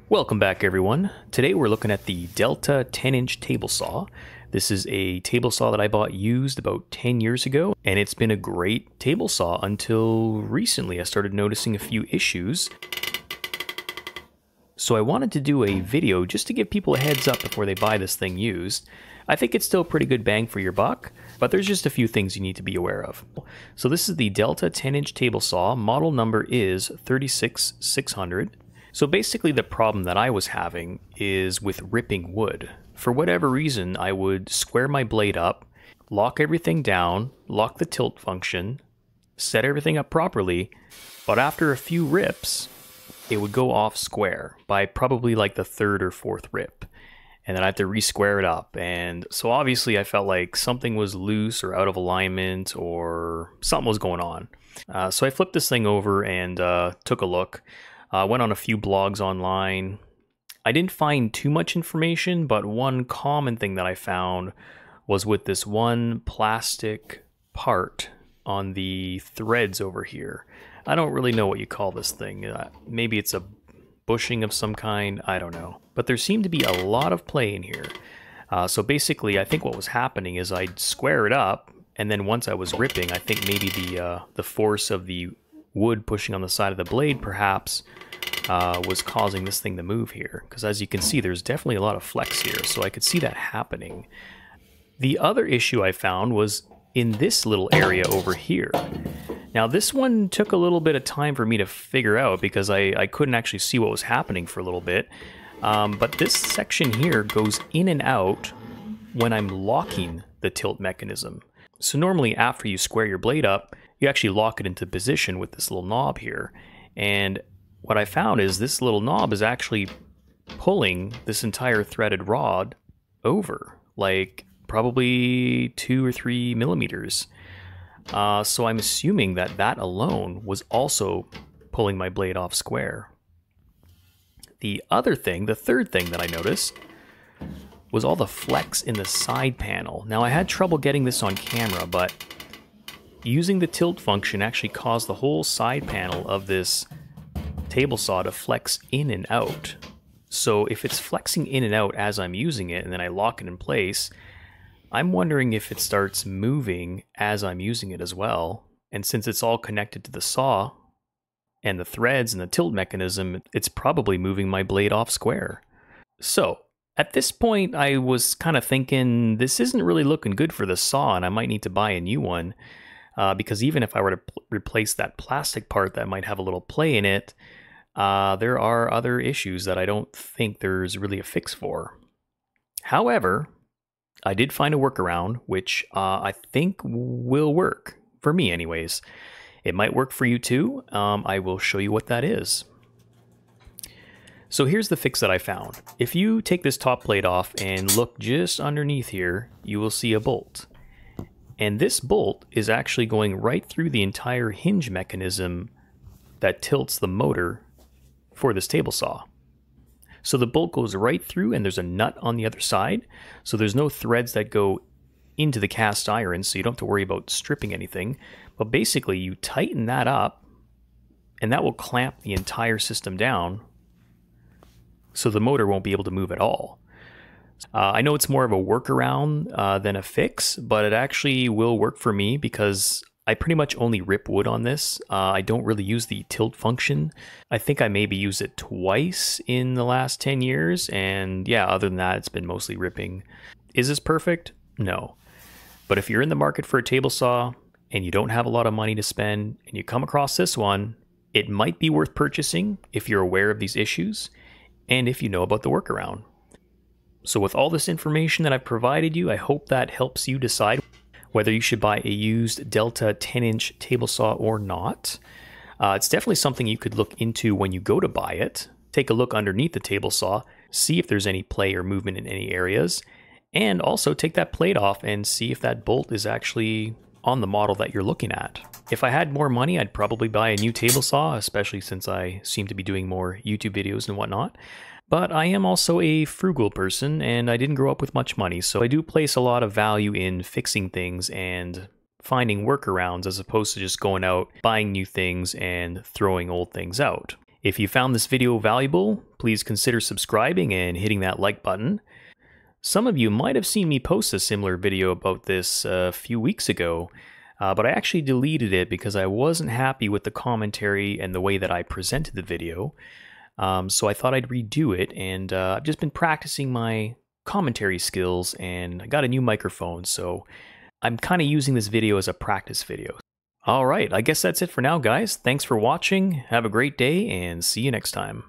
Welcome back, everyone. Today we're looking at the Delta 10-inch table saw. This is a table saw that I bought used about 10 years ago, and it's been a great table saw until recently I started noticing a few issues. So I wanted to do a video just to give people a heads up before they buy this thing used. I think it's still a pretty good bang for your buck, but there's just a few things you need to be aware of. So this is the Delta 10-inch table saw. Model number is 36600. So basically the problem that I was having is with ripping wood. For whatever reason, I would square my blade up, lock everything down, lock the tilt function, set everything up properly, but after a few rips, it would go off square by probably like the third or fourth rip. And then I had to re-square it up. And so obviously I felt like something was loose or out of alignment or something was going on. So I flipped this thing over and took a look. Went on a few blogs online. I didn't find too much information, but one common thing that I found was with this one plastic part on the threads over here. I don't really know what you call this thing. Maybe it's a bushing of some kind, I don't know. But there seemed to be a lot of play in here. So basically, I think what was happening is I'd square it up, and then once I was ripping, I think maybe the force of the wood pushing on the side of the blade perhaps was causing this thing to move here. Because as you can see, there's definitely a lot of flex here, so I could see that happening. The other issue I found was in this little area over here. Now this one took a little bit of time for me to figure out because I couldn't actually see what was happening for a little bit. But this section here goes in and out when I'm locking the tilt mechanism. So normally after you square your blade up, you actually lock it into position with this little knob here. And what I found is this little knob is actually pulling this entire threaded rod over, like probably 2 or 3 millimeters. So I'm assuming that that alone was also pulling my blade off square. The other thing, the third thing that I noticed, was all the flex in the side panel. Now I had trouble getting this on camera, but using the tilt function actually caused the whole side panel of this table saw to flex in and out. So if it's flexing in and out as I'm using it and then I lock it in place, I'm wondering if it starts moving as I'm using it as well. And since it's all connected to the saw and the threads and the tilt mechanism, it's probably moving my blade off square. So at this point, I was kind of thinking this isn't really looking good for the saw and I might need to buy a new one. Because even if I were to replace that plastic part that might have a little play in it, there are other issues that I don't think there's really a fix for. However, I did find a workaround, which I think will work, for me anyways. It might work for you too. I will show you what that is. So here's the fix that I found. If you take this top plate off and look just underneath here, you will see a bolt. And this bolt is actually going right through the entire hinge mechanism that tilts the motor for this table saw. So the bolt goes right through and there's a nut on the other side. So there's no threads that go into the cast iron, so you don't have to worry about stripping anything. But basically you tighten that up and that will clamp the entire system down so the motor won't be able to move at all. I know it's more of a workaround than a fix, but it actually will work for me because I pretty much only rip wood on this. I don't really use the tilt function. I think I maybe used it twice in the last 10 years, and yeah, other than that, it's been mostly ripping. Is this perfect? No. But if you're in the market for a table saw and you don't have a lot of money to spend and you come across this one, it might be worth purchasing if you're aware of these issues and if you know about the workaround. So with all this information that I've provided you, I hope that helps you decide whether you should buy a used Delta 10-inch table saw or not. It's definitely something you could look into when you go to buy it. Take a look underneath the table saw, see if there's any play or movement in any areas, and also take that plate off and see if that bolt is actually on the model that you're looking at. If I had more money, I'd probably buy a new table saw, especially since I seem to be doing more YouTube videos and whatnot. But I am also a frugal person, and I didn't grow up with much money, so I do place a lot of value in fixing things and finding workarounds as opposed to just going out, buying new things, and throwing old things out. If you found this video valuable, please consider subscribing and hitting that like button. Some of you might have seen me post a similar video about this a few weeks ago, but I actually deleted it because I wasn't happy with the commentary and the way that I presented the video. So I thought I'd redo it, and I've just been practicing my commentary skills, and I got a new microphone, so I'm kind of using this video as a practice video. All right, I guess that's it for now, guys. Thanks for watching. Have a great day, and see you next time.